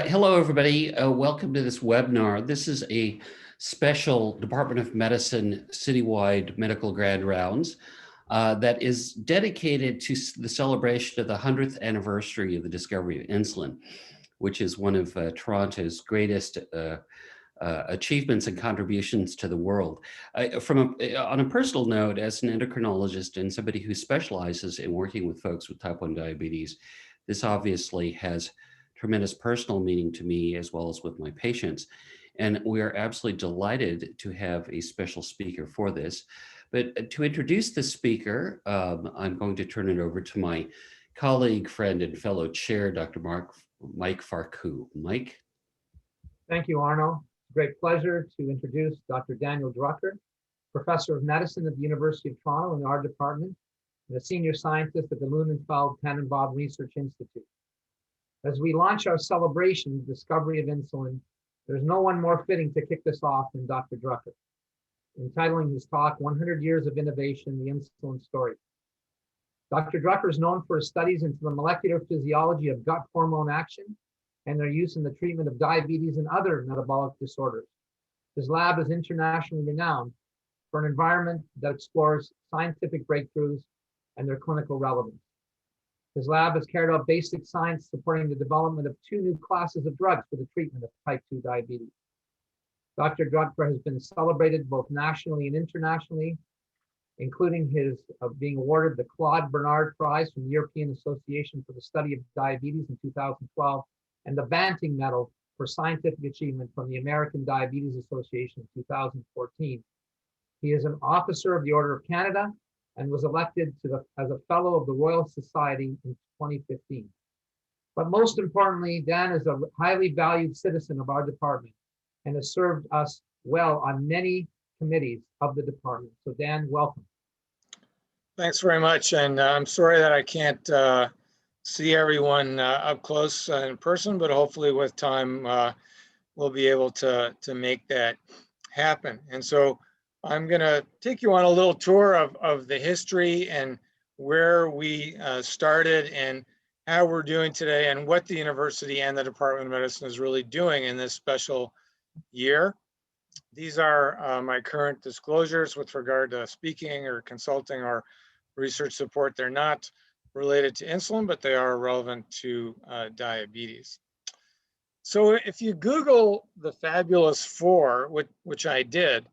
Hello, everybody. Welcome to this webinar. This is a special Department of Medicine citywide medical grand rounds that is dedicated to the celebration of the 100th anniversary of the discovery of insulin, which is one of Toronto's greatest achievements and contributions to the world. On a personal note, as an endocrinologist and somebody who specializes in working with folks with type 1 diabetes, this obviously has tremendous personal meaning to me as well as with my patients. And we are absolutely delighted to have a special speaker for this. But to introduce the speaker, I'm going to turn it over to my colleague, friend, and fellow chair, Dr. Mike Farku. Mike? Thank you, Arno. Great pleasure to introduce Dr. Daniel Drucker, Professor of Medicine at the University of Toronto in our department, and a senior scientist at the Lunenfeld Tannenbaum Research Institute. As we launch our celebration of the discovery of insulin, there's no one more fitting to kick this off than Dr. Drucker, entitling his talk, 100 Years of Innovation, the Insulin Story. Dr. Drucker is known for his studies into the molecular physiology of gut hormone action and their use in the treatment of diabetes and other metabolic disorders. His lab is internationally renowned for an environment that explores scientific breakthroughs and their clinical relevance. His lab has carried out basic science supporting the development of 2 new classes of drugs for the treatment of type 2 diabetes. Dr. Drucker has been celebrated both nationally and internationally, including his being awarded the Claude Bernard Prize from the European Association for the Study of Diabetes in 2012, and the Banting Medal for Scientific Achievement from the American Diabetes Association in 2014. He is an officer of the Order of Canada and was elected as a Fellow of the Royal Society in 2015. But most importantly, Dan is a highly valued citizen of our department and has served us well on many committees of the department. So Dan, welcome. Thanks very much. And I'm sorry that I can't see everyone up close in person, but hopefully with time, we'll be able to make that happen. And so I'm going to take you on a little tour of the history and where we started and how we're doing today and what the university and the Department of Medicine is really doing in this special year. These are my current disclosures with regard to speaking or consulting or research support. They're not related to insulin, but they are relevant to diabetes. So if you Google the Fabulous Four, which I did,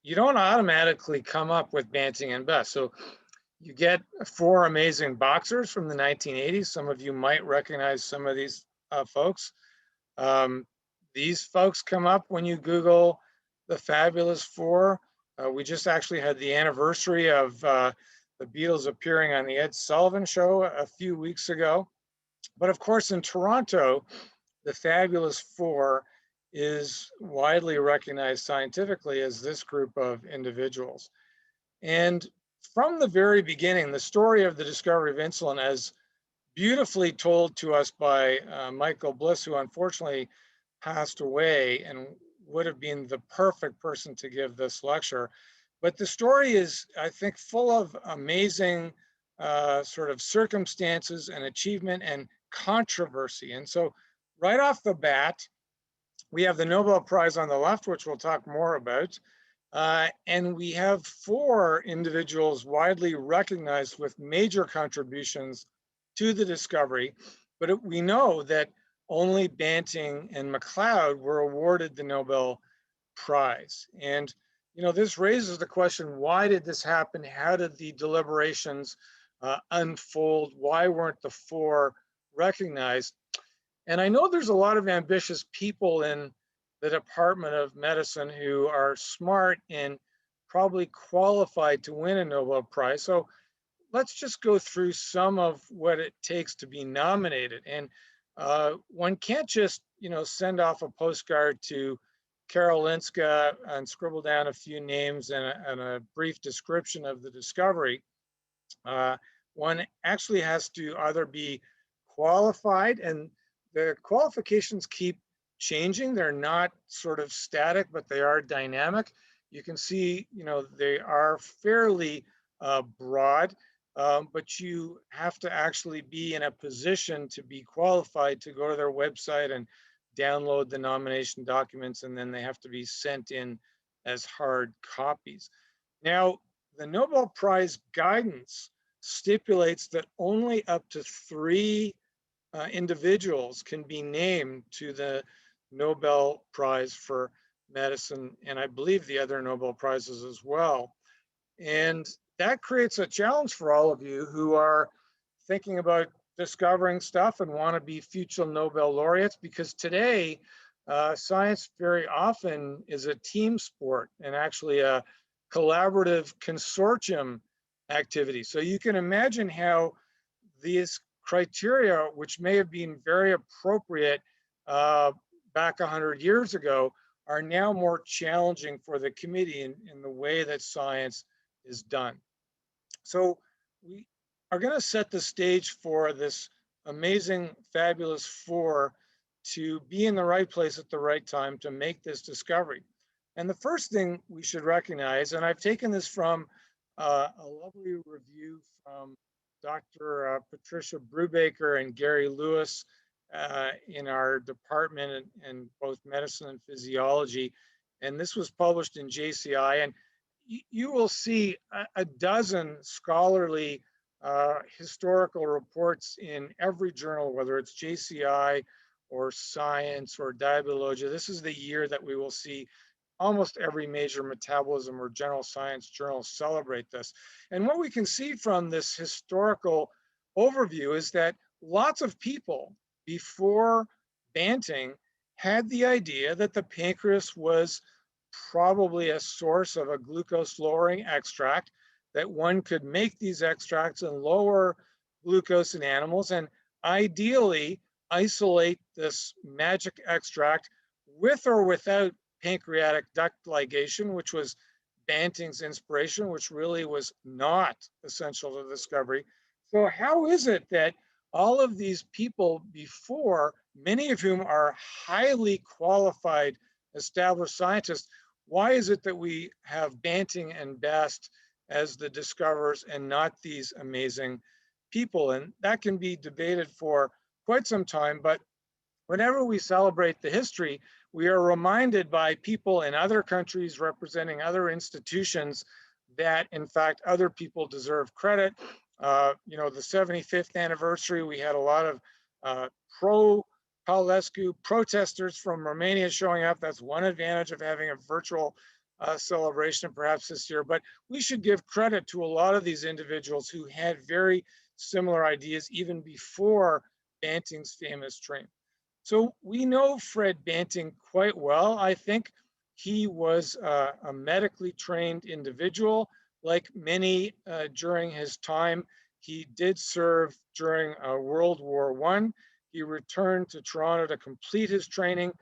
you don't automatically come up with Banting and Best. So you get 4 amazing boxers from the 1980s. Some of you might recognize some of these folks. These folks come up when you Google the Fabulous Four. We just actually had the anniversary of the Beatles appearing on the Ed Sullivan Show a few weeks ago. But of course, in Toronto, the Fabulous Four is widely recognized scientifically as this group of individuals. And from the very beginning, the story of the discovery of insulin, as beautifully told to us by Michael Bliss, who unfortunately passed away and would have been the perfect person to give this lecture. But the story is, I think, full of amazing sort of circumstances and achievement and controversy. And so right off the bat, we have the Nobel Prize on the left, which we'll talk more about. And we have 4 individuals widely recognized with major contributions to the discovery. But we know that only Banting and MacLeod were awarded the Nobel Prize. And you know, this raises the question, why did this happen? How did the deliberations unfold? Why weren't the 4 recognized? And I know there's a lot of ambitious people in the Department of Medicine who are smart and probably qualified to win a Nobel Prize. So let's just go through some of what it takes to be nominated. And one can't just, you know, send off a postcard to Karolinska and scribble down a few names and a brief description of the discovery. One actually has to either be qualified, and the qualifications keep changing. They're not sort of static, but they are dynamic. You can see, you know, they are fairly broad. but you have to actually be in a position to be qualified to go to their website and download the nomination documents, and then they have to be sent in as hard copies. Now, the Nobel Prize guidance stipulates that only up to 3 individuals can be named to the Nobel Prize for Medicine, and I believe the other Nobel Prizes as well. And that creates a challenge for all of you who are thinking about discovering stuff and want to be future Nobel laureates, because today science very often is a team sport and actually a collaborative consortium activity. So you can imagine how these criteria, which may have been very appropriate back 100 years ago, are now more challenging for the committee in the way that science is done. So we are going to set the stage for this amazing, fabulous 4 to be in the right place at the right time to make this discovery. And the first thing we should recognize, and I've taken this from a lovely review from Dr. Patricia Brubaker and Gary Lewis in our department in both medicine and physiology. And this was published in JCI. And you will see a dozen scholarly historical reports in every journal, whether it's JCI or Science or Diabetologia. This is the year that we will see almost every major metabolism or general science journal celebrate this. And what we can see from this historical overview is that lots of people before Banting had the idea that the pancreas was probably a source of a glucose lowering extract, that one could make these extracts and lower glucose in animals and ideally isolate this magic extract with or without pancreatic duct ligation, which was Banting's inspiration, which really was not essential to the discovery. So how is it that all of these people before, many of whom are highly qualified established scientists, why is it that we have Banting and Best as the discoverers and not these amazing people? And that can be debated for quite some time, but whenever we celebrate the history, we are reminded by people in other countries representing other institutions that in fact other people deserve credit. You know, the 75th anniversary, we had a lot of pro-Paulescu protesters from Romania showing up. That's one advantage of having a virtual celebration perhaps this year, but we should give credit to a lot of these individuals who had very similar ideas even before Banting's famous train. So we know Fred Banting quite well. I think he was a medically trained individual. Like many during his time, he did serve during World War I. He returned to Toronto to complete his training,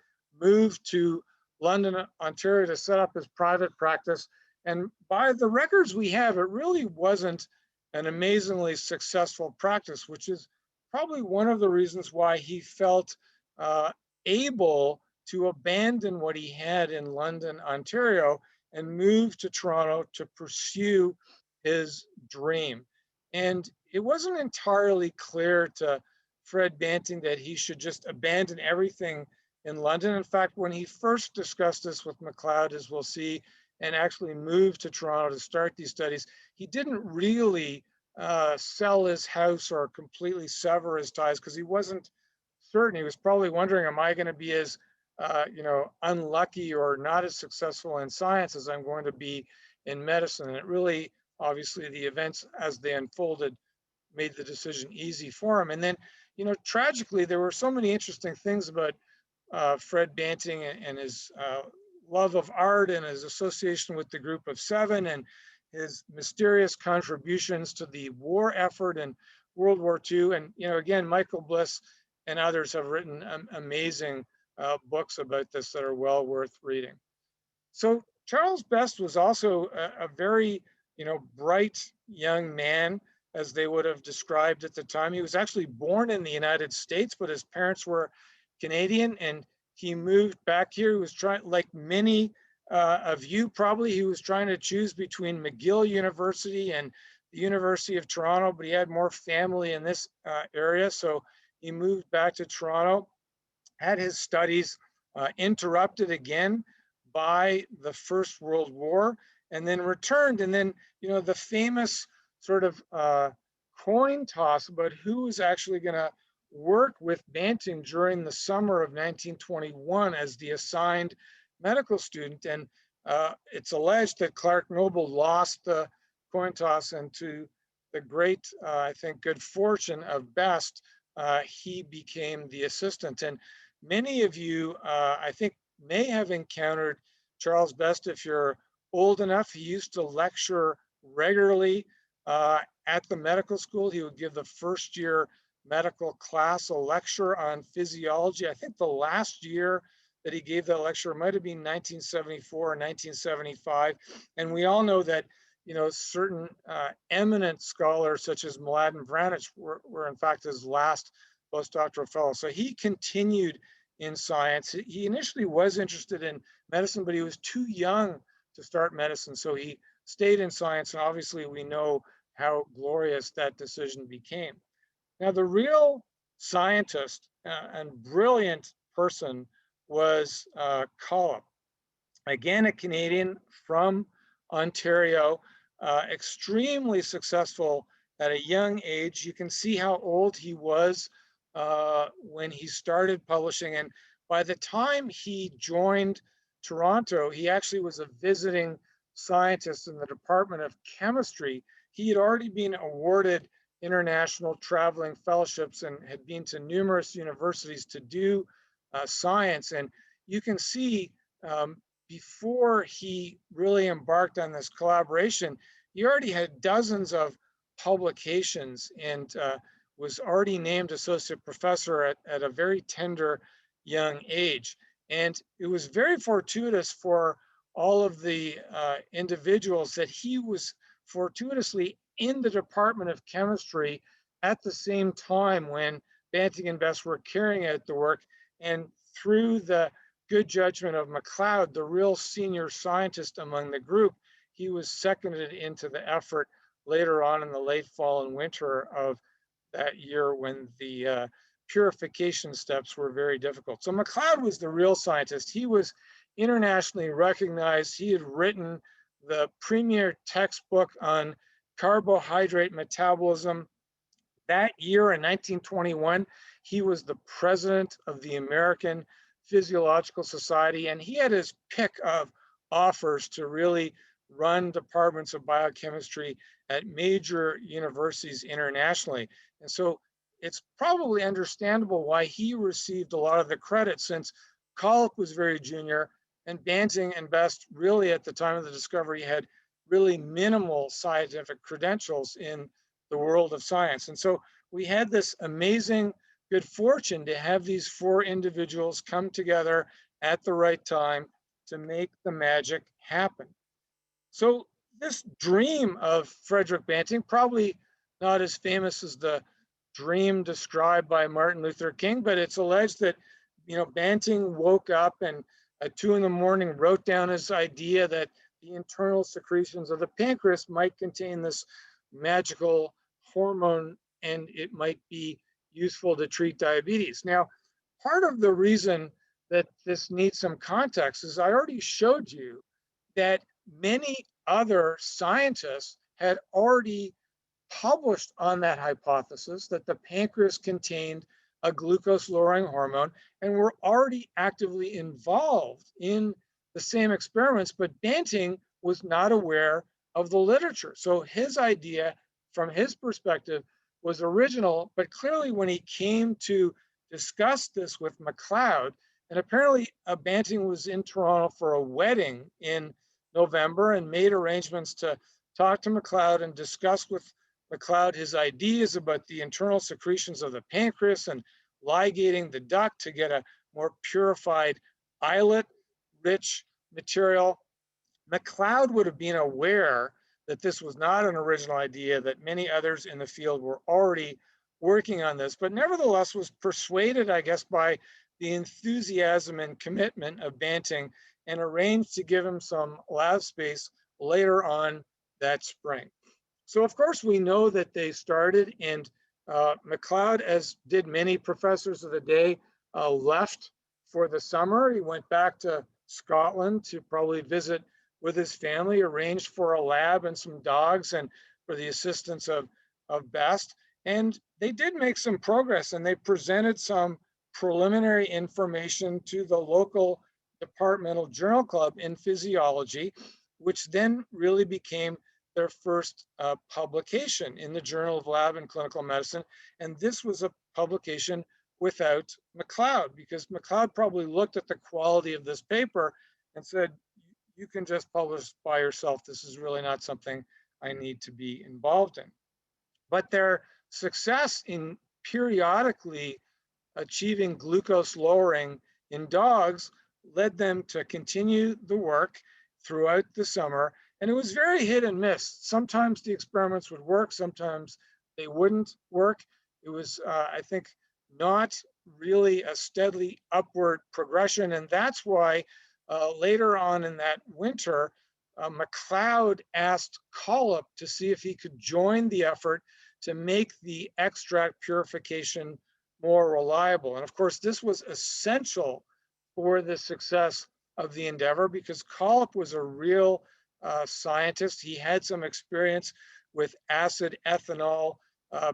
moved to London, Ontario to set up his private practice. And by the records we have, it really wasn't an amazingly successful practice, which is probably one of the reasons why he felt able to abandon what he had in London, Ontario, and move to Toronto to pursue his dream. And it wasn't entirely clear to Fred Banting that he should just abandon everything in London. In fact, when he first discussed this with MacLeod, as we'll see, and actually moved to Toronto to start these studies, he didn't really sell his house or completely sever his ties, because he wasn't certain. He was probably wondering, am I going to be as you know, unlucky or not as successful in science as I'm going to be in medicine? And it really, obviously, the events as they unfolded made the decision easy for him. And then, you know, tragically, there were so many interesting things about Fred Banting and his love of art and his association with the Group of Seven and his mysterious contributions to the war effort in World War II. And, you know, again, Michael Bliss and others have written amazing books about this that are well worth reading. So Charles Best was also a very, you know, bright young man, as they would have described at the time. He was actually born in the United States, but his parents were Canadian, and he moved back here. He was trying, like many of you probably, he was trying to choose between McGill University and the University of Toronto, but he had more family in this area. So he moved back to Toronto, had his studies interrupted again by the First World War, and then returned. And then, the famous sort of coin toss about who was actually going to work with Banting during the summer of 1921 as the assigned medical student. And it's alleged that Clark Noble lost the coin toss, and to the great, I think, good fortune of Best, he became the assistant. And many of you, I think, may have encountered Charles Best if you're old enough. He used to lecture regularly at the medical school. He would give the first year medical class a lecture on physiology. I think the last year that he gave that lecture might have been 1974 or 1975. And we all know that, certain eminent scholars such as Mladen Vranic were in fact his last postdoctoral fellow. So he continued in science. He initially was interested in medicine, but he was too young to start medicine. So he stayed in science. And obviously we know how glorious that decision became. Now, the real scientist and brilliant person was Collop. Again, a Canadian from Ontario, extremely successful at a young age. You can see how old he was when he started publishing. And by the time he joined Toronto, he actually was a visiting scientist in the Department of Chemistry. He had already been awarded international traveling fellowships and had been to numerous universities to do science. And you can see before he really embarked on this collaboration, he already had dozens of publications and was already named associate professor at a very tender young age. And it was very fortuitous for all of the individuals that he was fortuitously in the Department of Chemistry at the same time when Banting and Best were carrying out the work. And through the good judgment of MacLeod, the real senior scientist among the group, he was seconded into the effort later on in the late fall and winter of that year when the purification steps were very difficult. So MacLeod was the real scientist. He was internationally recognized. He had written the premier textbook on carbohydrate metabolism. That year in 1921, he was the president of the American Physiological Society, and he had his pick of offers to really run departments of biochemistry at major universities internationally. And so it's probably understandable why he received a lot of the credit, since Collop was very junior and Banting and Best really at the time of the discovery had really minimal scientific credentials in the world of science. And so we had this amazing good fortune to have these four individuals come together at the right time to make the magic happen. So this dream of Frederick Banting, probably not as famous as the dream described by Martin Luther King, but it's alleged that, Banting woke up and at 2 a.m. wrote down his idea that the internal secretions of the pancreas might contain this magical hormone and it might be useful to treat diabetes. Now, part of the reason that this needs some context is I already showed you that many other scientists had already published on that hypothesis that the pancreas contained a glucose-lowering hormone, and were already actively involved in the same experiments, but Banting was not aware of the literature. So his idea, from his perspective, was original, but clearly when he came to discuss this with MacLeod, and apparently Banting was in Toronto for a wedding in November and made arrangements to talk to MacLeod and discuss with MacLeod his ideas about the internal secretions of the pancreas and ligating the duct to get a more purified islet-rich material. MacLeod would have been aware that this was not an original idea, that many others in the field were already working on this, but nevertheless was persuaded, I guess, by the enthusiasm and commitment of Banting and arranged to give him some lab space later on that spring. So of course we know that they started, and MacLeod, as did many professors of the day, left for the summer. He went back to Scotland to probably visit with his family, arranged for a lab and some dogs and for the assistance of Best. And they did make some progress, and they presented some preliminary information to the local departmental journal club in physiology, which then really became their first publication in the Journal of Lab and Clinical Medicine. And this was a publication without MacLeod, because MacLeod probably looked at the quality of this paper and said, you can just publish by yourself. This is really not something I need to be involved in. But their success in periodically achieving glucose lowering in dogs led them to continue the work throughout the summer. And it was very hit and miss. Sometimes the experiments would work, sometimes they wouldn't work. It was, I think, not really a steadily upward progression. And that's why later on in that winter, MacLeod asked Collip to see if he could join the effort to make the extract purification more reliable. And of course, this was essential for the success of the endeavor, because Collip was a real scientist. He had some experience with acid ethanol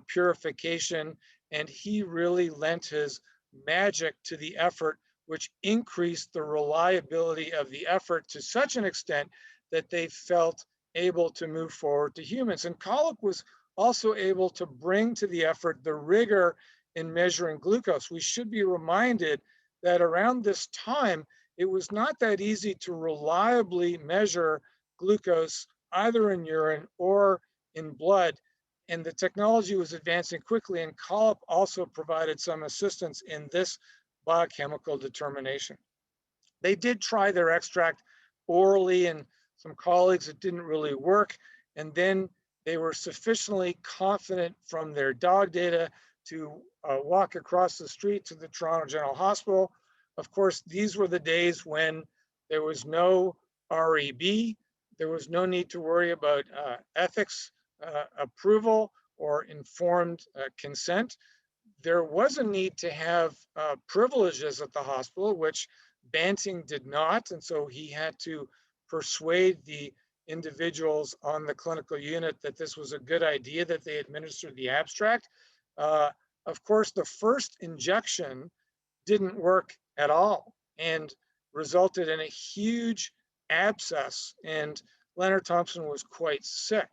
purification, and he really lent his magic to the effort, which increased the reliability of the effort to such an extent that they felt able to move forward to humans. And Collip was also able to bring to the effort the rigor in measuring glucose. We should be reminded that around this time, it was not that easy to reliably measure glucose either in urine or in blood. And the technology was advancing quickly, and Collip also provided some assistance in this biochemical determination. They did try their extract orally, and some colleagues, it didn't really work. And then they were sufficiently confident from their dog data to walk across the street to the Toronto General Hospital. Of course, these were the days when there was no REB. There was no need to worry about ethics approval or informed consent. There was a need to have privileges at the hospital, which Banting did not. And so he had to persuade the individuals on the clinical unit that this was a good idea that they administered the abstract. Of course, the first injection didn't work at all and resulted in a huge abscess, and Leonard Thompson was quite sick.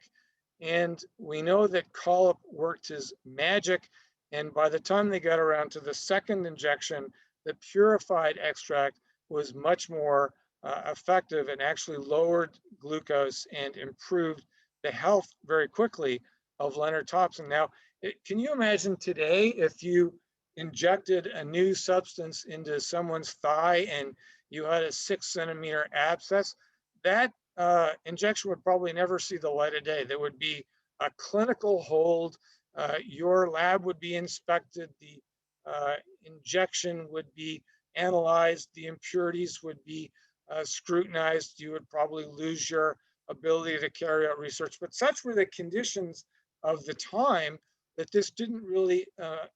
And we know that Collip worked his magic, and by the time they got around to the second injection, the purified extract was much more effective and actually lowered glucose and improved the health very quickly of Leonard Thompson. Now, can you imagine today if you injected a new substance into someone's thigh and you had a 6-centimeter abscess? That injection would probably never see the light of day. There would be a clinical hold. Your lab would be inspected. The injection would be analyzed. The impurities would be scrutinized. You would probably lose your ability to carry out research. But such were the conditions of the time that this didn't really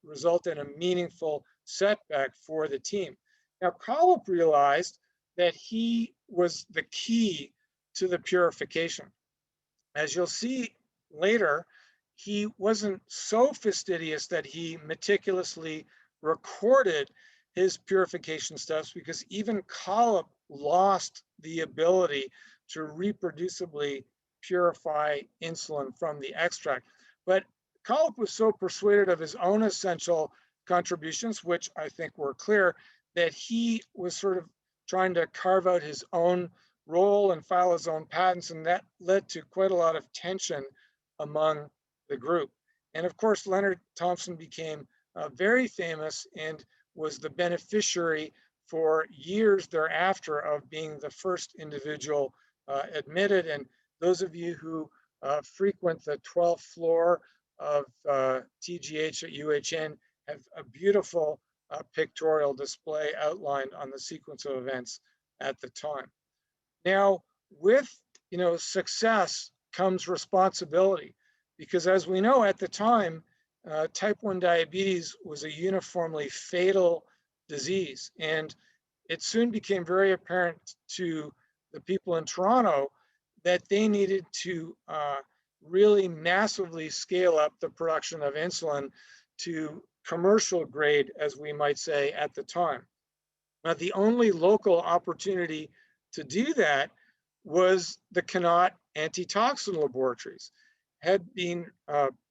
result in a meaningful setback for the team. Now, Collip realized that he was the key to the purification. As you'll see later, he wasn't so fastidious that he meticulously recorded his purification steps, because even Collip lost the ability to reproducibly purify insulin from the extract. But Collip was so persuaded of his own essential contributions, which I think were clear, that he was sort of trying to carve out his own role and file his own patents, and that led to quite a lot of tension among the group. And of course, Leonard Thompson became very famous and was the beneficiary for years thereafter of being the first individual admitted. And those of you who frequent the 12th floor of TGH at UHN have a beautiful pictorial display outlined on the sequence of events at the time. Now, with success comes responsibility. because as we know at the time, type 1 diabetes was a uniformly fatal disease. And it soon became very apparent to the people in Toronto that they needed to really massively scale up the production of insulin to commercial grade, as we might say at the time. Now, the only local opportunity to do that was the Connaught antitoxin laboratories. Had been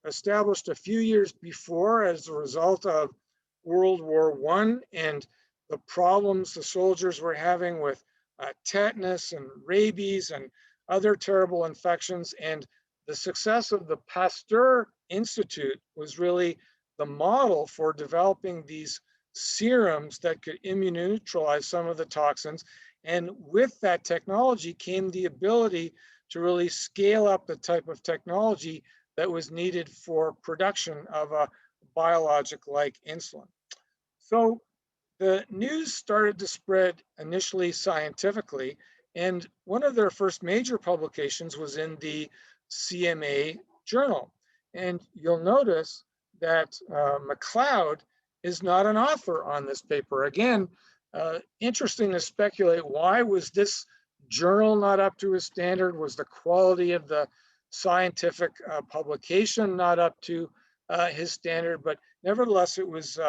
established a few years before as a result of World War I and the problems the soldiers were having with tetanus and rabies and other terrible infections. And the success of the Pasteur Institute was really the model for developing these serums that could immunoneutralize some of the toxins. And with that technology came the ability to really scale up the type of technology that was needed for production of a biologic like insulin. So the news started to spread initially scientifically, and one of their first major publications was in the CMA journal. And you'll notice that McLeod is not an author on this paper. Again, interesting to speculate, why was this journal not up to his standard? Was the quality of the scientific publication not up to his standard? But nevertheless, it was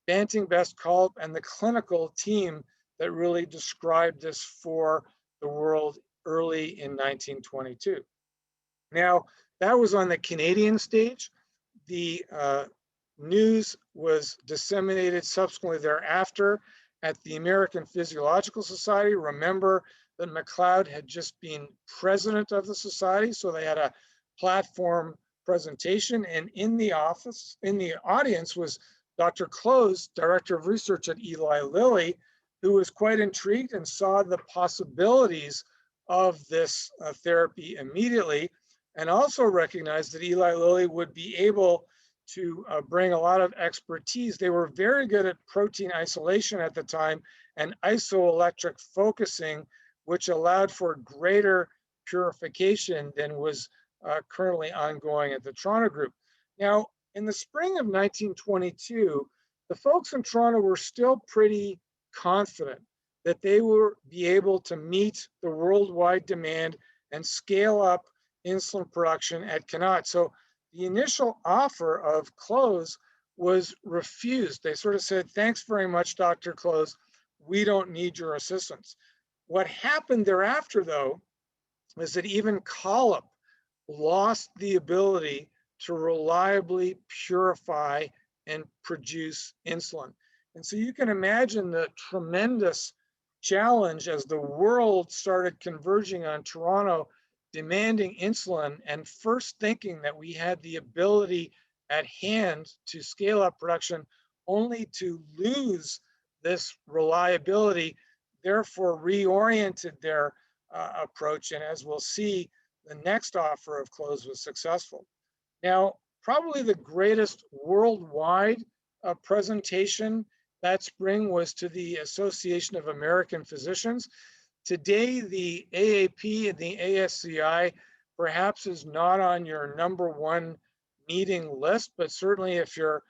Banting Best Culp and the clinical team that really described this for the world early in 1922. Now, that was on the Canadian stage. The news was disseminated subsequently thereafter at the American Physiological Society. Remember that McLeod had just been president of the society, so they had a platform presentation, and in the audience was Dr. Close, director of research at Eli Lilly, who was quite intrigued and saw the possibilities of this therapy immediately, and also recognized that Eli Lilly would be able to bring a lot of expertise. They were very good at protein isolation at the time and isoelectric focusing, which allowed for greater purification than was currently ongoing at the Toronto group. Now, in the spring of 1922, the folks in Toronto were still pretty confident that they would be able to meet the worldwide demand and scale up insulin production at Connaught. So the initial offer of Close was refused. They sort of said, thanks very much, Dr. Close, we don't need your assistance. What happened thereafter, though, is that even Collip lost the ability to reliably purify and produce insulin. And so you can imagine the tremendous challenge as the world started converging on Toronto, demanding insulin, and first thinking that we had the ability at hand to scale up production, only to lose this reliability, therefore reoriented their approach. And as we'll see, the next offer of Close was successful. Now, probably the greatest worldwide presentation that spring was to the Association of American Physicians. Today, the AAP and the ASCI perhaps is not on your #1 meeting list, but certainly if you're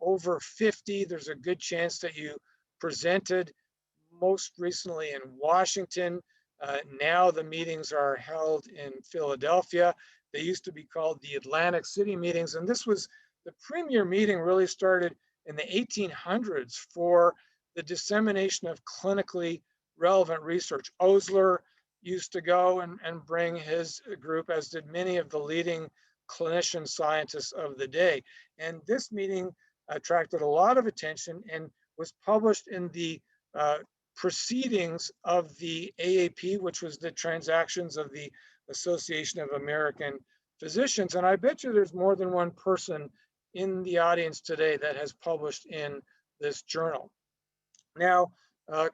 over 50, there's a good chance that you presented most recently in Washington. Now the meetings are held in Philadelphia. They used to be called the Atlantic City meetings, and this was the premier meeting, really started in the 1800s for the dissemination of clinically relevant research. Osler used to go and bring his group, as did many of the leading clinician scientists of the day. And this meeting attracted a lot of attention and was published in the proceedings of the AAP, which was the Transactions of the Association of American Physicians. And I bet you there's more than one person in the audience today that has published in this journal. Now,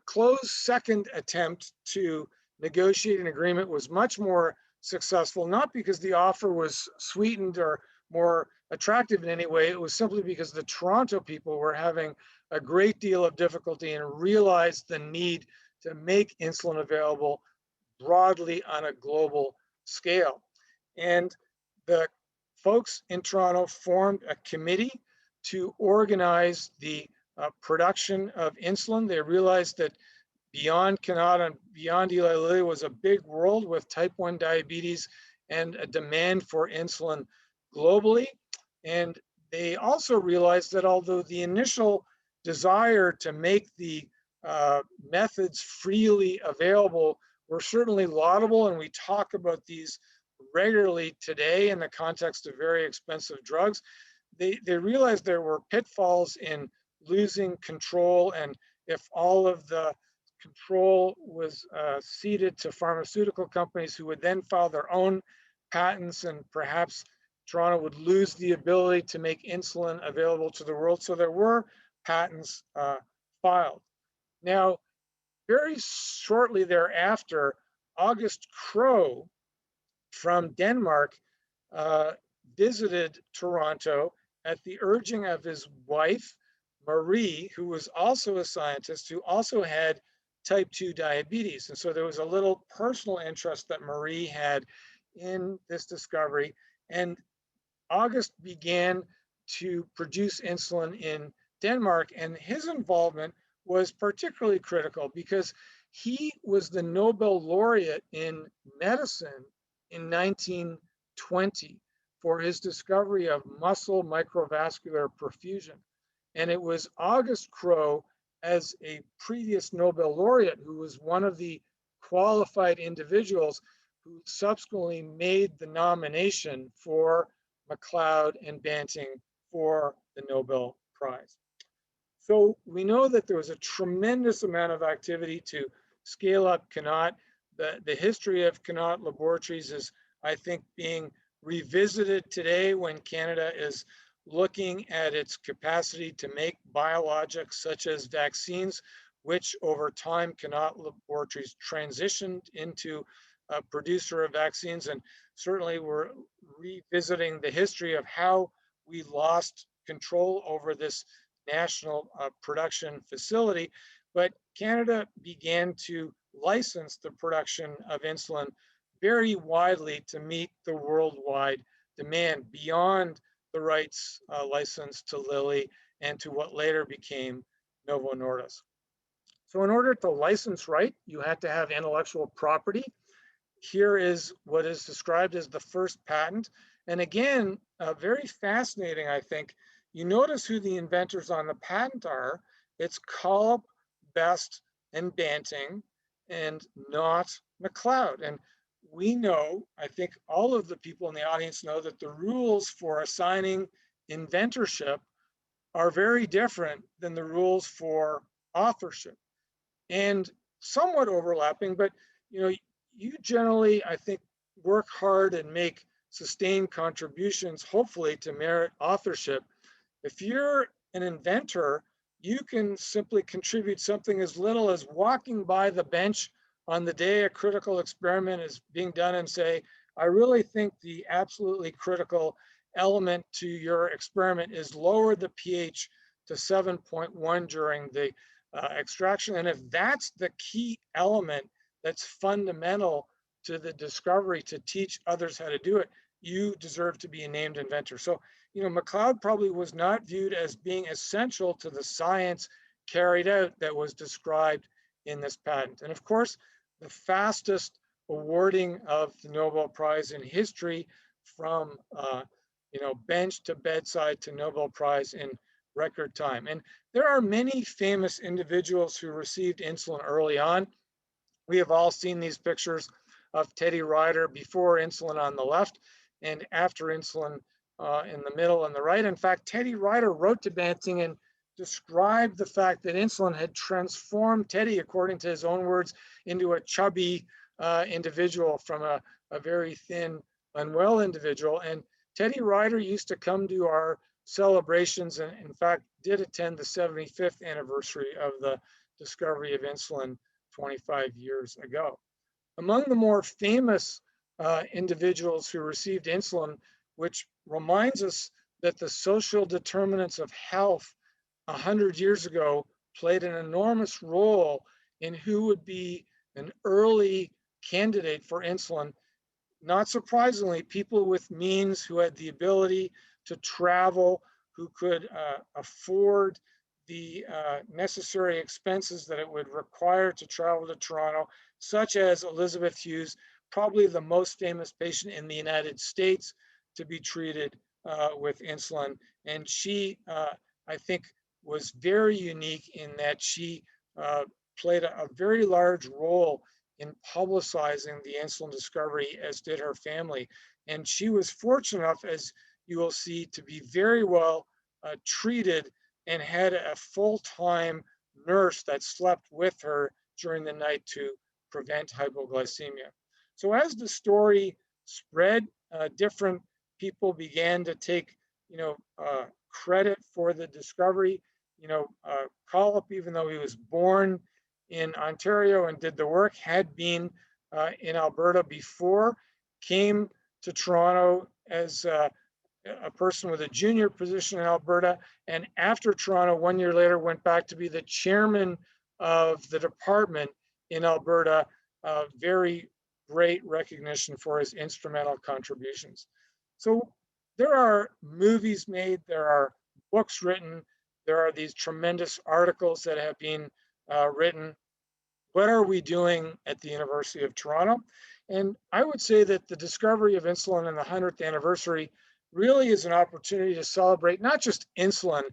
Close's second attempt to negotiate an agreement was much more successful, not because the offer was sweetened or more attractive in any way. It was simply because the Toronto people were having a great deal of difficulty and realized the need to make insulin available broadly on a global scale. And the folks in Toronto formed a committee to organize the production of insulin. They realized that beyond Cannot and beyond Eli Lilly was a big world with type 1 diabetes and a demand for insulin globally. And they also realized that although the initial desire to make the methods freely available were certainly laudable, and we talk about these regularly today in the context of very expensive drugs, they realized there were pitfalls in losing control, and if all of the control was ceded to pharmaceutical companies who would then file their own patents, and perhaps Toronto would lose the ability to make insulin available to the world. So there were patents filed. Now, very shortly thereafter, August Crow from Denmark visited Toronto at the urging of his wife, Marie, who was also a scientist who also had type 2 diabetes. And so there was a little personal interest that Marie had in this discovery. And August began to produce insulin in Denmark, and his involvement was particularly critical because he was the Nobel laureate in medicine in 1920 for his discovery of muscle microvascular perfusion. And it was August Crow, as a previous Nobel laureate, who was one of the qualified individuals who subsequently made the nomination for MacLeod and Banting for the Nobel Prize. So we know that there was a tremendous amount of activity to scale up Cannot. The history of Cannot Laboratories is, I think, being revisited today when Canada is looking at its capacity to make biologics such as vaccines, which over time Cannot Laboratories transitioned into a producer of vaccines. And certainly we're revisiting the history of how we lost control over this national production facility. But Canada began to license the production of insulin very widely to meet the worldwide demand beyond the rights license to Lilly and to what later became Novo Nordisk. So in order to license right, you had to have intellectual property. Here is what is described as the first patent. And again, very fascinating, I think. You notice who the inventors on the patent are. It's Collip, Best, and Banting, and not MacLeod. And we know, I think all of the people in the audience know, that the rules for assigning inventorship are very different than the rules for authorship, and somewhat overlapping, but you generally, I think, work hard and make sustained contributions, hopefully, to merit authorship. If you're an inventor, you can simply contribute something as little as walking by the bench on the day a critical experiment is being done and say, I really think the absolutely critical element to your experiment is lower the pH to 7.1 during the extraction. And if that's the key element that's fundamental to the discovery to teach others how to do it, you deserve to be a named inventor. So, MacLeod probably was not viewed as being essential to the science carried out that was described in this patent. And of course, the fastest awarding of the Nobel Prize in history from bench to bedside to Nobel Prize in record time. And there are many famous individuals who received insulin early on. We have all seen these pictures of Teddy Ryder before insulin on the left and after insulin in the middle and the right. In fact, Teddy Ryder wrote to Banting and described the fact that insulin had transformed Teddy, according to his own words, into a chubby individual from a very thin, unwell individual. And Teddy Ryder used to come to our celebrations and, in fact, did attend the 75th anniversary of the discovery of insulin 25 years ago. Among the more famous individuals who received insulin, which reminds us that the social determinants of health 100 years ago played an enormous role in who would be an early candidate for insulin. not surprisingly, people with means who had the ability to travel, who could afford the necessary expenses that it would require to travel to Toronto, such as Elizabeth Hughes, probably the most famous patient in the United States to be treated with insulin. And she, I think, was very unique in that she played a very large role in publicizing the insulin discovery, as did her family. And she was fortunate enough, as you will see, to be very well treated and had a full-time nurse that slept with her during the night to prevent hypoglycemia. So as the story spread, different people began to take, credit for the discovery. Collip, even though he was born in Ontario and did the work, had been in Alberta before, came to Toronto as a person with a junior position in Alberta, and after Toronto, 1 year later, went back to be the chairman of the department in Alberta. Very great recognition for his instrumental contributions. So there are movies made, there are books written, there are these tremendous articles that have been written. What are we doing at the University of Toronto? And I would say that the discovery of insulin and the 100th anniversary really is an opportunity to celebrate not just insulin,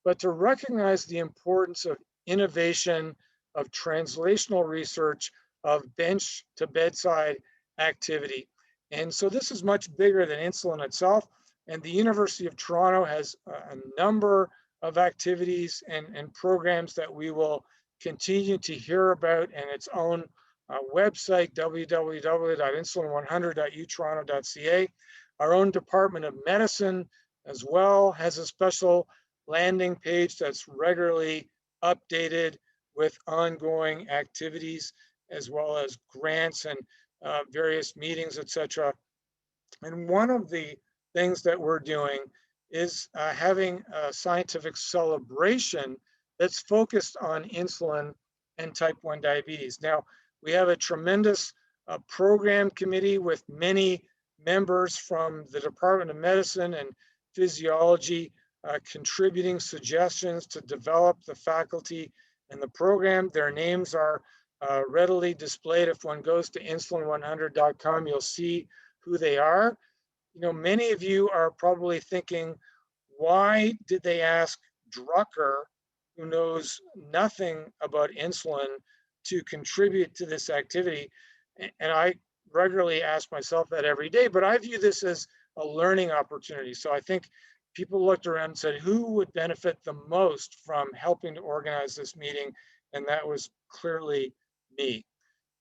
but to recognize the importance of innovation, of translational research, of bench to bedside activity. And so this is much bigger than insulin itself. And the University of Toronto has a number of activities and programs that we will continue to hear about, and its own website, www.insulin100.utoronto.ca. Our own Department of Medicine as well has a special landing page that's regularly updated with ongoing activities, as well as grants and various meetings, etc. And one of the things that we're doing is having a scientific celebration that's focused on insulin and type 1 diabetes. Now, we have a tremendous program committee with many members from the Department of Medicine and Physiology contributing suggestions to develop the faculty and the program. Their names are readily displayed. If one goes to insulin100.com, you'll see who they are. Many of you are probably thinking, why did they ask Drucker, who knows nothing about insulin, to contribute to this activity? And I regularly ask myself that every day, but I view this as a learning opportunity. So I think people looked around and said, who would benefit the most from helping to organize this meeting? And that was clearly me.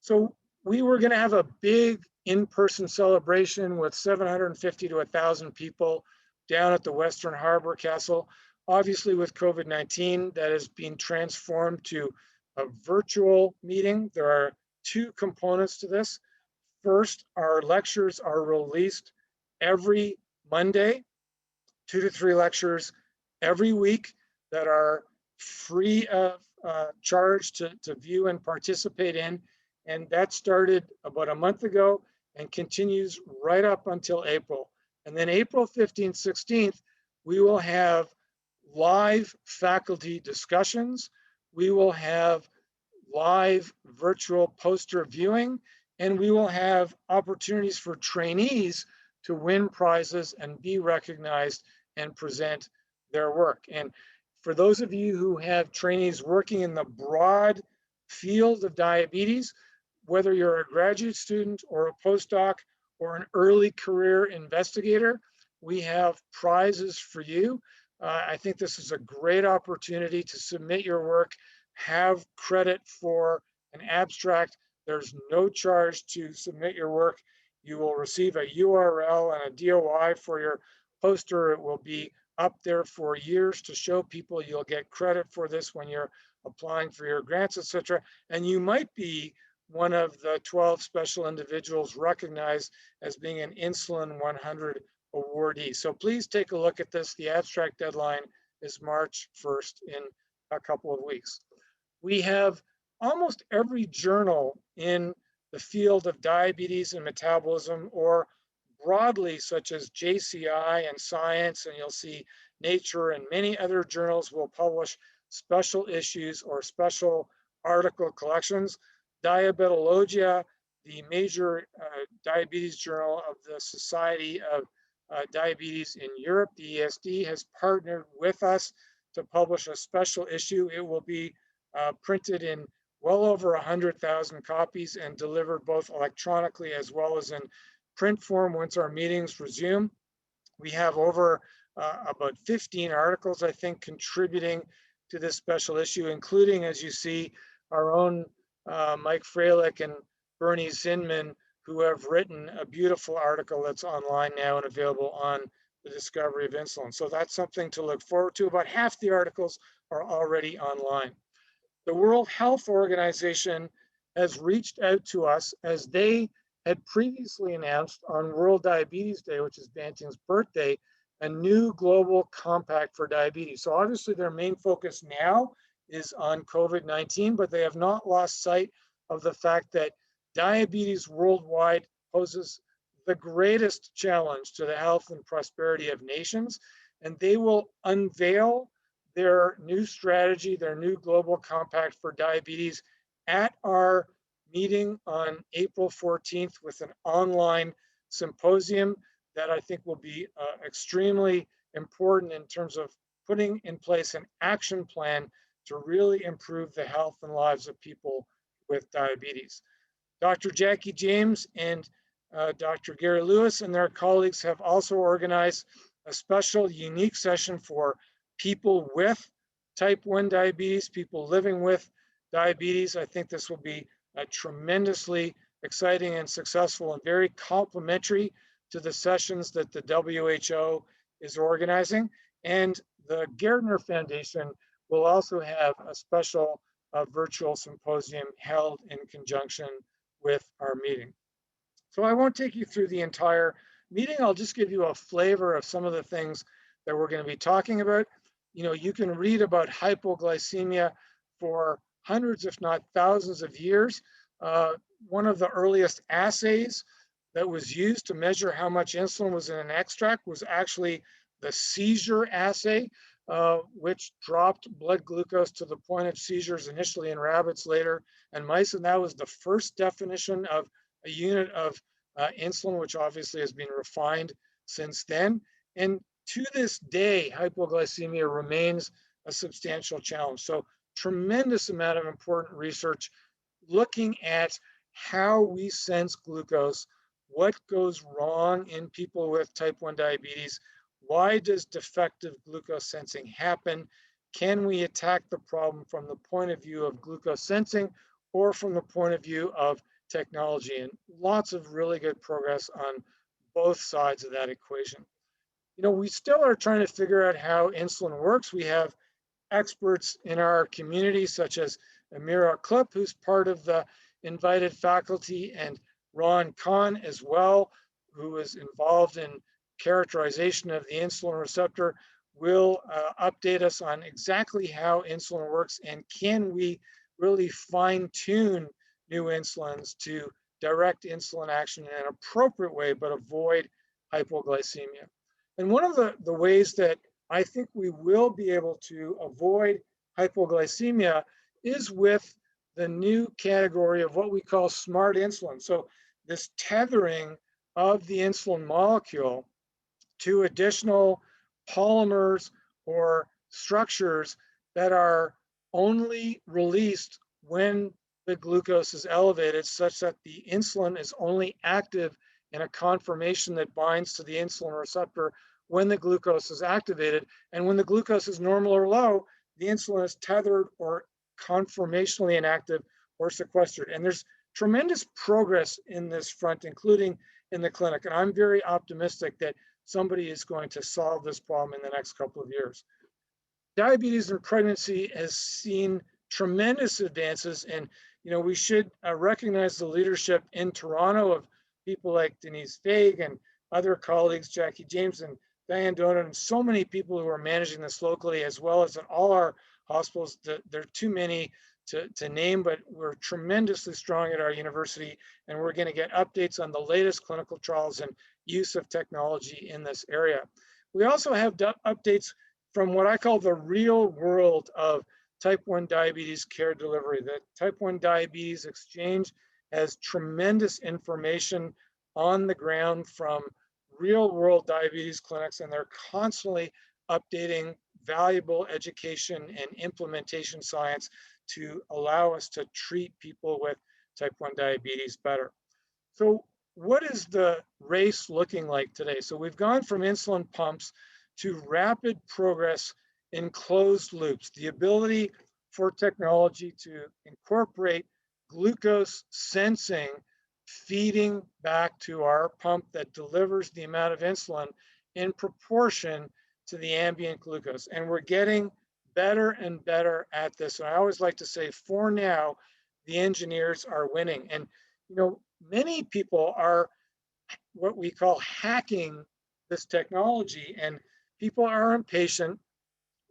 So we were going to have a big in-person celebration with 750 to 1,000 people down at the Western Harbor Castle. Obviously, with COVID-19, that has been transformed to a virtual meeting. There are two components to this. First, our lectures are released every Monday, 2 to 3 lectures every week that are free of charge to view and participate in. And that started about a month ago and continues right up until April. And then April 15th, 16th, we will have live faculty discussions. We will have live virtual poster viewing, and we will have opportunities for trainees to win prizes and be recognized and present their work. And for those of you who have trainees working in the broad field of diabetes, whether you're a graduate student or a postdoc or an early career investigator, we have prizes for you. I think this is a great opportunity to submit your work, have credit for an abstract. There's no charge to submit your work. You will receive a URL and a DOI for your poster. It will be up there for years to show people you'll get credit for this when you're applying for your grants, etc. And you might be one of the 12 special individuals recognized as being an Insulin 100 awardee. So please take a look at this. The abstract deadline is March 1st in a couple of weeks. We have almost every journal in the field of diabetes and metabolism, or broadly, such as JCI and Science, and you'll see Nature and many other journals will publish special issues or special article collections. Diabetologia, the major diabetes journal of the Society of Diabetes in Europe, the ESD, has partnered with us to publish a special issue. It will be printed in well over 100,000 copies and delivered both electronically as well as in print form once our meetings resume. We have over about 15 articles, I think, contributing to this special issue, including, as you see, our own Mike Freilich and Bernie Zinman, who have written a beautiful article that's online now and available on the discovery of insulin. So that's something to look forward to. About half the articles are already online. The World Health Organization has reached out to us, as they had previously announced on World Diabetes Day, which is Banting's birthday, a new global compact for diabetes. So obviously their main focus now is on COVID-19, but they have not lost sight of the fact that diabetes worldwide poses the greatest challenge to the health and prosperity of nations. And they will unveil their new strategy, their new global compact for diabetes at our meeting on April 14th with an online symposium that I think will be extremely important in terms of putting in place an action plan to really improve the health and lives of people with diabetes. Dr. Jackie James and Dr. Gary Lewis and their colleagues have also organized a special unique session for people with type 1 diabetes, people living with diabetes. I think this will be tremendously exciting and successful and very complementary to the sessions that the WHO is organizing. And the Gardner Foundation will also have a special virtual symposium held in conjunction with our meeting. So I won't take you through the entire meeting. I'll just give you a flavor of some of the things that we're going to be talking about. You know, you can read about hypoglycemia for hundreds, if not thousands of years. One of the earliest assays that was used to measure how much insulin was in an extract was actually the Seizure Assay, which dropped blood glucose to the point of seizures, initially in rabbits, later in mice. And that was the first definition of a unit of insulin, which obviously has been refined since then. And to this day, hypoglycemia remains a substantial challenge. So tremendous amount of important research looking at how we sense glucose, what goes wrong in people with type 1 diabetes, why does defective glucose sensing happen, can we attack the problem from the point of view of glucose sensing or from the point of view of technology, and lots of really good progress on both sides of that equation. You know, we still are trying to figure out how insulin works. We have experts in our community, such as Amira Klipp, who's part of the invited faculty, and Ron Kahn as well, who is involved in characterization of the insulin receptor, will update us on exactly how insulin works and can we really fine-tune new insulins to direct insulin action in an appropriate way, but avoid hypoglycemia. And one of the ways that I think we will be able to avoid hypoglycemia is with the new category of what we call smart insulin. So this tethering of the insulin molecule to additional polymers or structures that are only released when the glucose is elevated, such that the insulin is only active in a conformation that binds to the insulin receptor when the glucose is activated. And when the glucose is normal or low, the insulin is tethered or conformationally inactive or sequestered. And there's tremendous progress in this front, including in the clinic. And I'm very optimistic that somebody is going to solve this problem in the next couple of years. Diabetes in pregnancy has seen tremendous advances, and you know, we should recognize the leadership in Toronto of people like Denise Faig and other colleagues, Jackie James and Diane Donut, and so many people who are managing this locally, as well as in all our hospitals. There are too many to name, but we're tremendously strong at our university, and we're going to get updates on the latest clinical trials and use of technology in this area. We also have updates from what I call the real world of type 1 diabetes care delivery. The type 1 diabetes exchange has tremendous information on the ground from real world diabetes clinics, and they're constantly updating valuable education and implementation science to allow us to treat people with type 1 diabetes better. So what is the race looking like today? So we've gone from insulin pumps to rapid progress in closed loops, the ability for technology to incorporate glucose sensing, feeding back to our pump that delivers the amount of insulin in proportion to the ambient glucose. And we're getting better and better at this. And I always like to say, for now, the engineers are winning. And you know, many people are what we call hacking this technology, and people are impatient.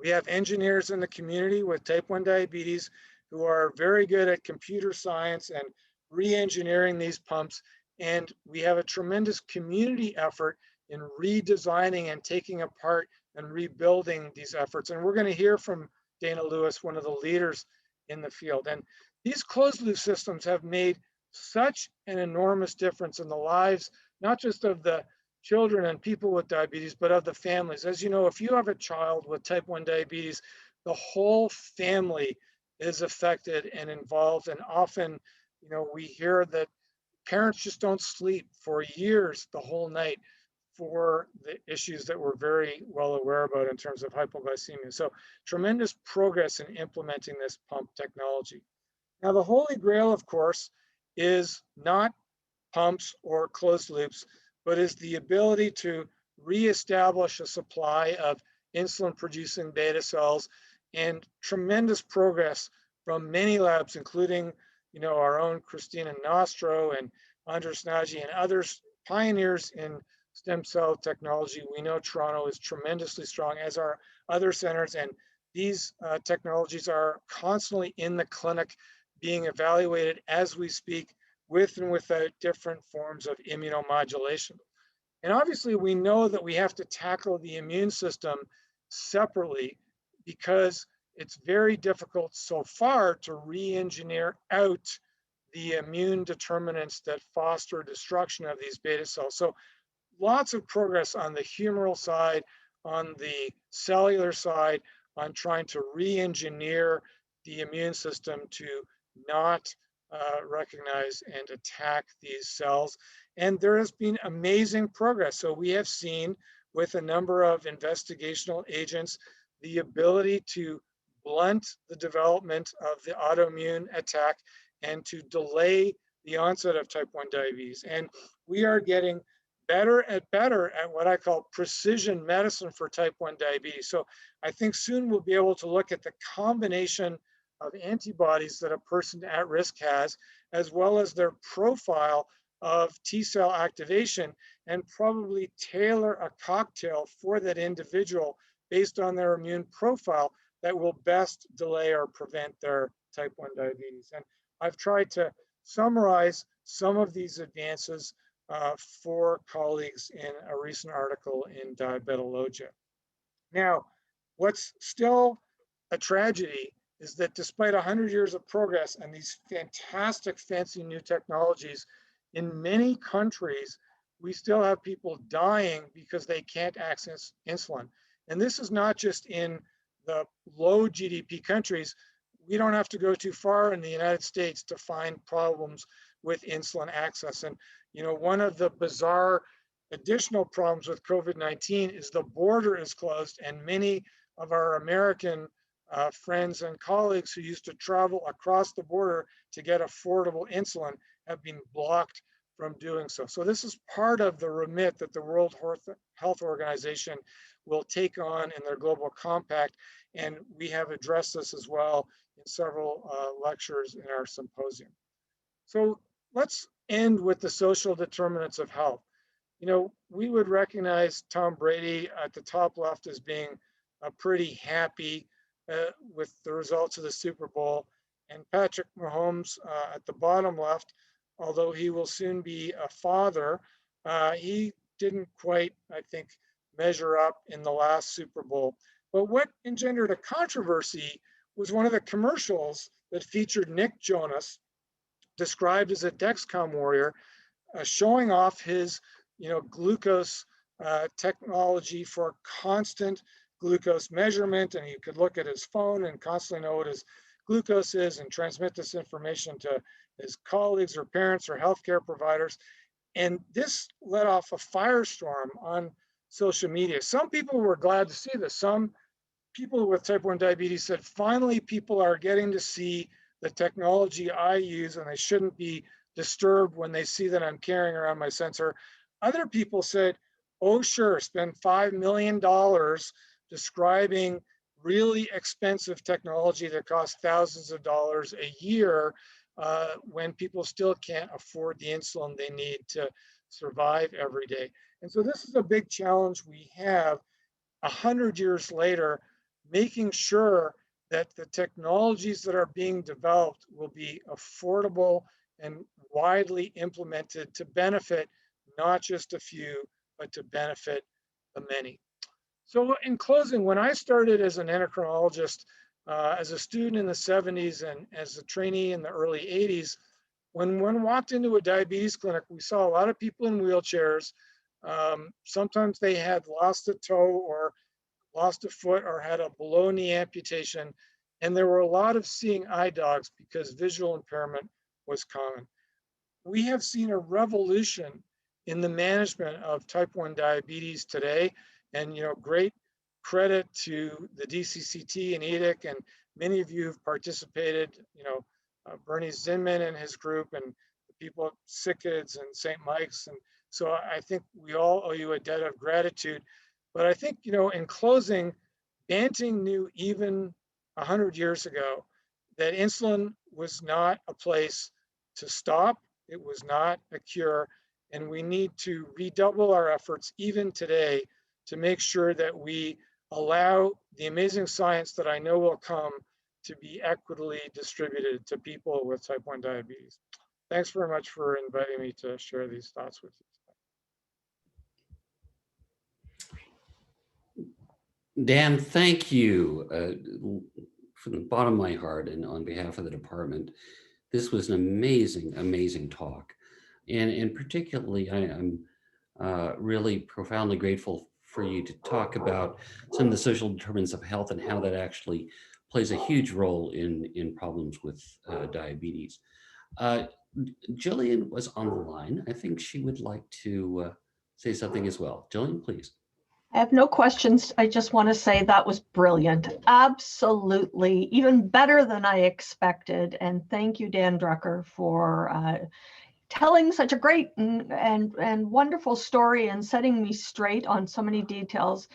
We have engineers in the community with type 1 diabetes who are very good at computer science and re-engineering these pumps. And we have a tremendous community effort in redesigning and taking apart and rebuilding these efforts. And we're going to hear from Dana Lewis, one of the leaders in the field. And these closed loop systems have made such an enormous difference in the lives, not just of the children and people with diabetes, but of the families. As you know, if you have a child with type 1 diabetes, the whole family is affected and involved. And often, you know, we hear that parents just don't sleep for years, the whole night, for the issues that we're very well aware about in terms of hypoglycemia. So tremendous progress in implementing this pump technology. Now, the holy grail, of course, is not pumps or closed loops, but is the ability to reestablish a supply of insulin producing beta cells, and tremendous progress from many labs, including, you know, our own Christina Nostro and Andres Nagy and others, pioneers in stem cell technology. We know Toronto is tremendously strong, as are other centers, and these technologies are constantly in the clinic being evaluated as we speak, with and without different forms of immunomodulation. And obviously we know that we have to tackle the immune system separately, because it's very difficult so far to re-engineer out the immune determinants that foster destruction of these beta cells. So lots of progress on the humoral side, on the cellular side, on trying to re-engineer the immune system to not recognize and attack these cells. And there has been amazing progress. So we have seen with a number of investigational agents the ability to blunt the development of the autoimmune attack and to delay the onset of type 1 diabetes. And we are getting better at what I call precision medicine for type 1 diabetes. So I think soon we'll be able to look at the combination of antibodies that a person at risk has, as well as their profile of T cell activation, and probably tailor a cocktail for that individual based on their immune profile that will best delay or prevent their type 1 diabetes. And I've tried to summarize some of these advances for colleagues in a recent article in Diabetologia. Now, what's still a tragedy is that despite 100 years of progress and these fantastic, fancy new technologies, in many countries, we still have people dying because they can't access insulin. And this is not just in the low GDP countries. We don't have to go too far in the United States to find problems with insulin access. And you know, one of the bizarre additional problems with COVID-19 is the border is closed, and many of our American friends and colleagues who used to travel across the border to get affordable insulin have been blocked from doing so. So this is part of the remit that the World Health Organization will take on in their global compact, and we have addressed this as well in several lectures in our symposium. So let's end with the social determinants of health. You know, we would recognize Tom Brady at the top left as being pretty happy with the results of the Super Bowl. And Patrick Mahomes at the bottom left, although he will soon be a father, he didn't quite, I think, measure up in the last Super Bowl. But what engendered a controversy was one of the commercials that featured Nick Jonas, described as a Dexcom warrior, showing off his, glucose technology for constant glucose measurement. And you could look at his phone and constantly know what his glucose is and transmit this information to his colleagues or parents or healthcare providers. And this let off a firestorm on social media. Some people were glad to see this. Some people with type 1 diabetes said, finally, people are getting to see the technology I use, and they shouldn't be disturbed when they see that I'm carrying around my sensor. Other people said, oh, sure, spend $5 million describing really expensive technology that costs thousands of dollars a year when people still can't afford the insulin they need to survive every day. And so this is a big challenge we have 100 years later, making sure that the technologies that are being developed will be affordable and widely implemented to benefit not just a few, but to benefit the many. So in closing, when I started as an endocrinologist, as a student in the 70s and as a trainee in the early 80s, when one walked into a diabetes clinic, we saw a lot of people in wheelchairs. Sometimes they had lost a toe or lost a foot or had a below knee amputation. And there were a lot of seeing eye dogs because visual impairment was common. We have seen a revolution in the management of type 1 diabetes today. And great credit to the DCCT and EDIC, and many of you have participated, Bernie Zinman and his group, and the people at SickKids and St. Mike's. And so I think we all owe you a debt of gratitude. But I think, in closing, Banting knew even 100 years ago that insulin was not a place to stop. It was not a cure. And we need to redouble our efforts even today to make sure that we allow the amazing science that I know will come to be equitably distributed to people with type 1 diabetes. Thanks very much for inviting me to share these thoughts with you. Dan, thank you from the bottom of my heart and on behalf of the department. This was an amazing, amazing talk. And particularly, I'm really profoundly grateful for you to talk about some of the social determinants of health and how that actually plays a huge role in problems with diabetes. Jillian was on the line. I think she would like to say something as well. Jillian, please. I have no questions. I just want to say that was brilliant. Absolutely. Even better than I expected. And thank you, Dan Drucker, for telling such a great and wonderful story and setting me straight on so many details.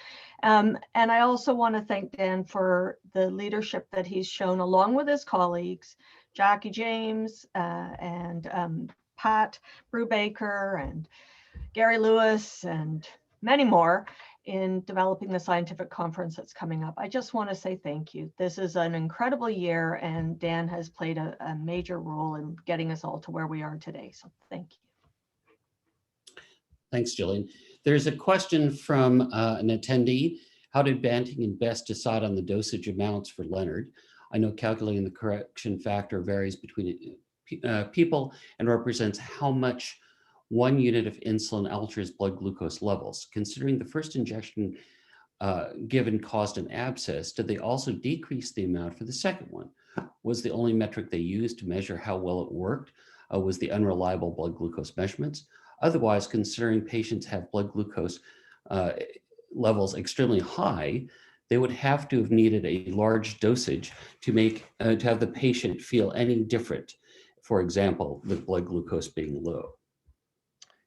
And I also want to thank Dan for the leadership that he's shown along with his colleagues, Jackie James and Pat Brubaker and Gary Lewis and many more in developing the scientific conference that's coming up. I just want to say thank you. This is an incredible year, and Dan has played a major role in getting us all to where we are today. So thank you. Thanks, Jillian. There's a question from an attendee. How did Banting and Best decide on the dosage amounts for Leonard? I know calculating the correction factor varies between people and represents how much 1 unit of insulin alters blood glucose levels. Considering the first injection given caused an abscess, did they also decrease the amount for the second one? Was the only metric they used to measure how well it worked was the unreliable blood glucose measurements? Otherwise, considering patients have blood glucose levels extremely high, they would have to have needed a large dosage to make to have the patient feel any different. For example, the blood glucose being low.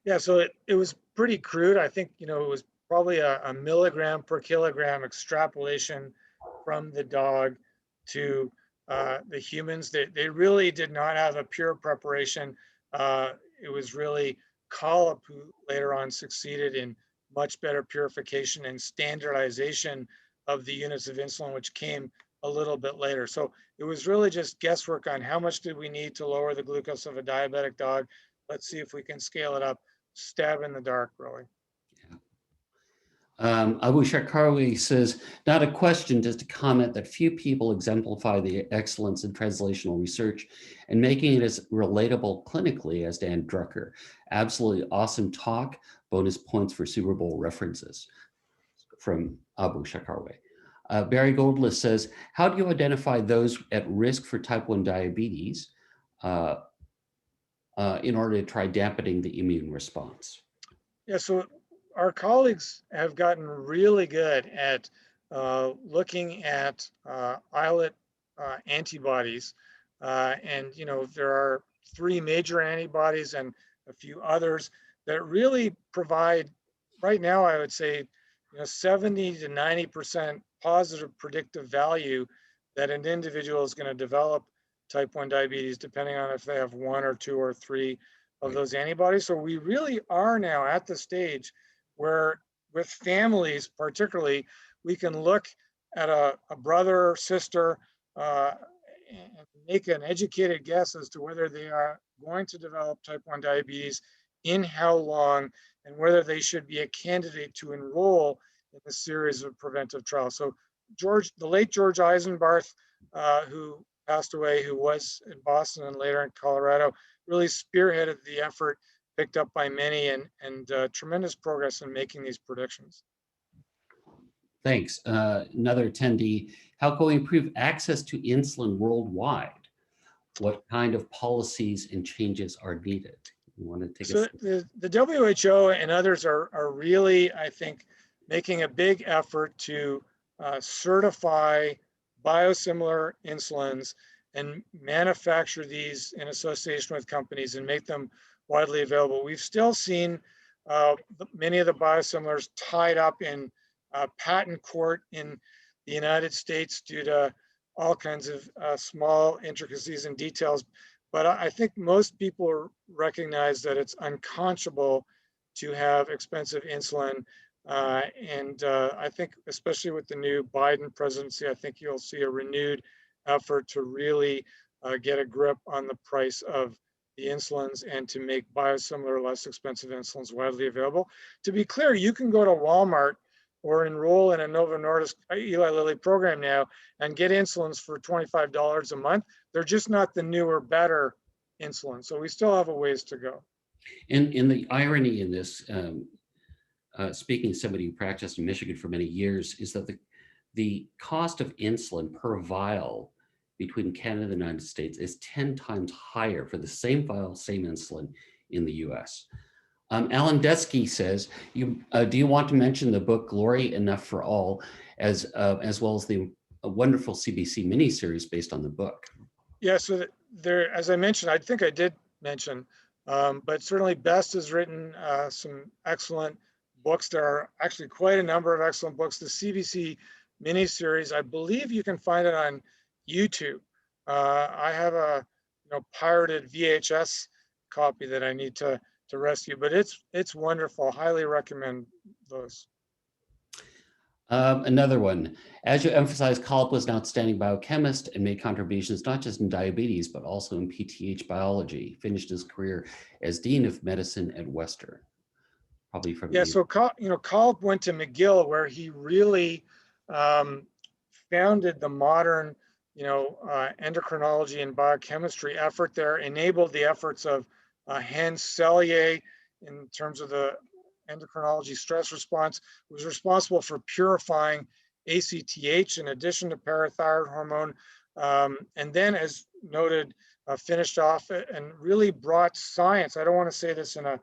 Yeah, so it was pretty crude. I think, it was probably a milligram per kilogram extrapolation from the dog to the humans. They really did not have a pure preparation. It was really Collip who later on succeeded in much better purification and standardization of the units of insulin, which came a little bit later. So it was really just guesswork on how much did we need to lower the glucose of a diabetic dog. Let's see if we can scale it up. Stab in the dark, really. Abu Shakarwi says, not a question, just a comment that few people exemplify the excellence in translational research and making it as relatable clinically as Dan Drucker. Absolutely awesome talk. Bonus points for Super Bowl references from Abu Shakarwi. Barry Goldlist says, how do you identify those at risk for type 1 diabetes in order to try dampening the immune response? Yeah, so our colleagues have gotten really good at looking at islet antibodies. And, there are 3 major antibodies and a few others that really provide, right now, I would say, 70 to 90% positive predictive value that an individual is going to develop type 1 diabetes, depending on if they have 1 or 2 or 3 of those antibodies. So we really are now at the stage where, with families particularly, we can look at a brother or sister and make an educated guess as to whether they are going to develop type 1 diabetes, in how long, and whether they should be a candidate to enroll in a series of preventive trials. So the late George Eisenbarth, who passed away, who was in Boston and later in Colorado, really spearheaded the effort, picked up by many, and tremendous progress in making these predictions. Thanks. Another attendee, how can we improve access to insulin worldwide? What kind of policies and changes are needed? You want to take So the WHO and others are really, I think, making a big effort to certify biosimilar insulins and manufacture these in association with companies and make them widely available. We've still seen many of the biosimilars tied up in patent court in the United States due to all kinds of small intricacies and details. But I think most people recognize that it's unconscionable to have expensive insulin. And I think, especially with the new Biden presidency, I think you'll see a renewed effort to really get a grip on the price of the insulins and to make biosimilar, less expensive insulins widely available. To be clear, you can go to Walmart or enroll in a Novo Nordisk Eli Lilly program now and get insulins for $25 a month. They're just not the newer, better insulin. So we still have a ways to go. And the irony in this, speaking to somebody who practiced in Michigan for many years, is that the cost of insulin per vial between Canada and the United States is 10 times higher for the same vial, same insulin in the US. Alan Desky says, do you want to mention the book Glory Enough for All, as well as the wonderful CBC miniseries based on the book? Yeah, so there, as I mentioned, I think I did mention, but certainly Best has written some excellent books. There are actually quite a number of excellent books. The CBC miniseries, I believe you can find it on YouTube. I have a pirated VHS copy that I need to rescue, but it's wonderful. Highly recommend those. Another one, as you emphasized, Collip was an outstanding biochemist and made contributions not just in diabetes, but also in PTH biology. Finished his career as Dean of Medicine at Western. Probably from So Collip went to McGill, where he really founded the modern endocrinology and biochemistry effort there, enabled the efforts of Hans Selye in terms of the endocrinology stress response, was responsible for purifying ACTH in addition to parathyroid hormone. And then, as noted, finished off and really brought science. I don't want to say this in a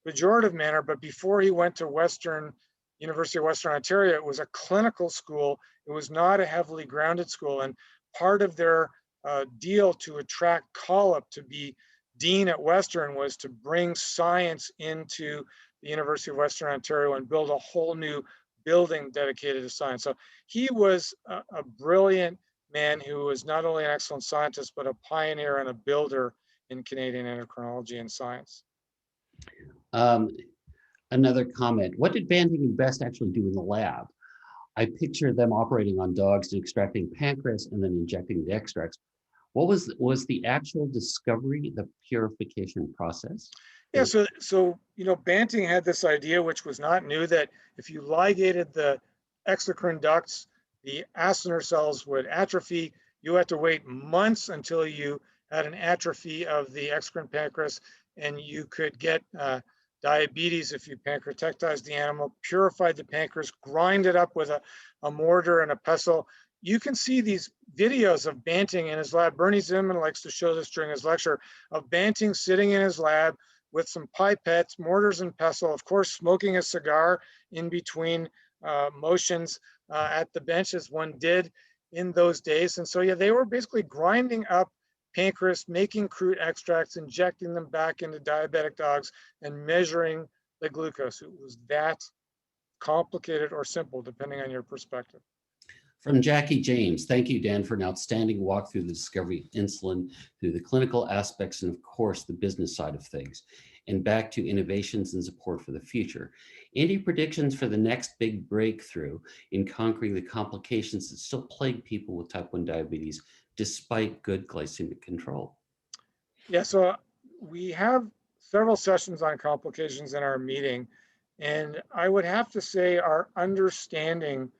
pejorative manner, but before he went to University of Western Ontario, it was a clinical school. It was not a heavily grounded school. And part of their deal to attract Collip to be dean at Western was to bring science into the University of Western Ontario and build a whole new building dedicated to science. So he was a brilliant man who was not only an excellent scientist, but a pioneer and a builder in Canadian endocrinology and science. Another comment, what did Banting and Best actually do in the lab? I picture them operating on dogs and extracting pancreas and then injecting the extracts. What was the actual discovery, the purification process? Yeah, so Banting had this idea, which was not new, that if you ligated the exocrine ducts, the acinar cells would atrophy. You had to wait months until you had an atrophy of the exocrine pancreas, and you could get diabetes if you pancreatectized the animal, purified the pancreas, grind it up with a mortar and a pestle. You can see these videos of Banting in his lab. Bernie Zimmern likes to show this during his lecture, of Banting sitting in his lab with some pipettes, mortars and pestle, of course, smoking a cigar in between motions at the bench, as one did in those days. And so, yeah, they were basically grinding up pancreas, making crude extracts, injecting them back into diabetic dogs, and measuring the glucose. It was that complicated or simple, depending on your perspective. From Jackie James, thank you, Dan, for an outstanding walk through the discovery of insulin, through the clinical aspects, and of course, the business side of things, and back to innovations and support for the future. Any predictions for the next big breakthrough in conquering the complications that still plague people with type 1 diabetes, despite good glycemic control? Yeah, so we have several sessions on complications in our meeting, and I would have to say our understanding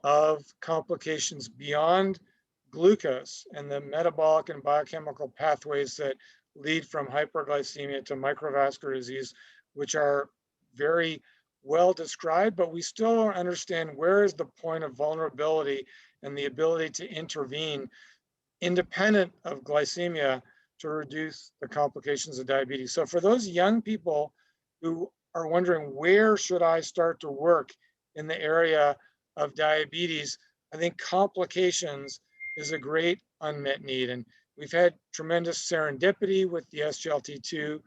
of complications beyond glucose and the metabolic and biochemical pathways that lead from hyperglycemia to microvascular disease, which are very well described, but we still don't understand where is the point of vulnerability and the ability to intervene independent of glycemia to reduce the complications of diabetes. So for those young people who are wondering, where should I start to work in the area of diabetes, I think complications is a great unmet need. And we've had tremendous serendipity with the SGLT2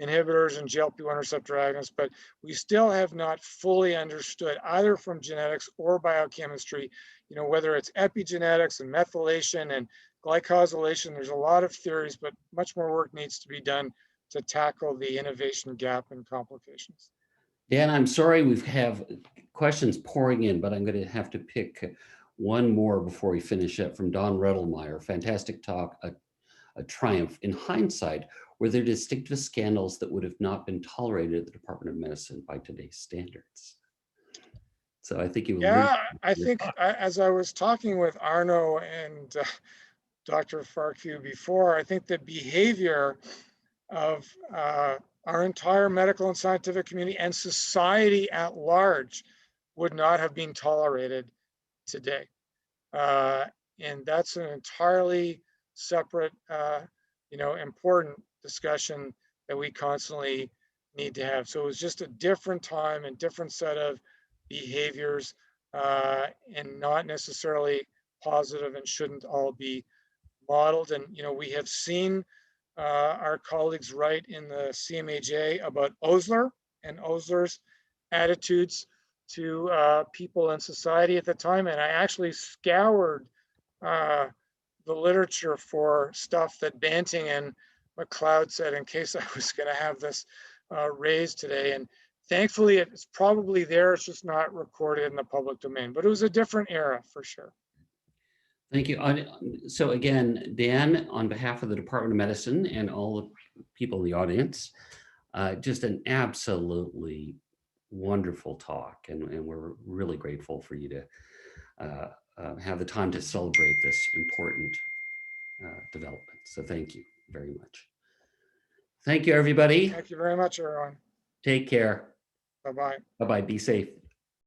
inhibitors and GLP-1 receptor agonists, but we still have not fully understood, either from genetics or biochemistry, whether it's epigenetics and methylation and glycosylation. There's a lot of theories, but much more work needs to be done to tackle the innovation gap and complications. Dan, I'm sorry we have questions pouring in, but I'm going to have to pick one more before we finish up from Don Redelmeyer. Fantastic talk, a triumph. In hindsight, were there distinctive scandals that would have not been tolerated at the Department of Medicine by today's standards? So I think you. Yeah, I think as I was talking with Arno and Dr. Farku before, I think the behavior of our entire medical and scientific community and society at large would not have been tolerated today. And that's an entirely separate, important discussion that we constantly need to have. So it was just a different time and different set of behaviors, and not necessarily positive, and shouldn't all be modeled. And we have seen our colleagues write in the CMAJ about Osler and Osler's attitudes to people in society at the time. And I actually scoured the literature for stuff that Banting and McLeod said in case I was going to have this raised today. And thankfully, it's probably there. It's just not recorded in the public domain. But it was a different era for sure. Thank you. So again, Dan, on behalf of the Department of Medicine and all the people in the audience, just an absolutely wonderful talk. And we're really grateful for you to have the time to celebrate this important development. So thank you very much. Thank you, everybody. Thank you very much, everyone. Take care. Bye-bye. Bye-bye. Be safe.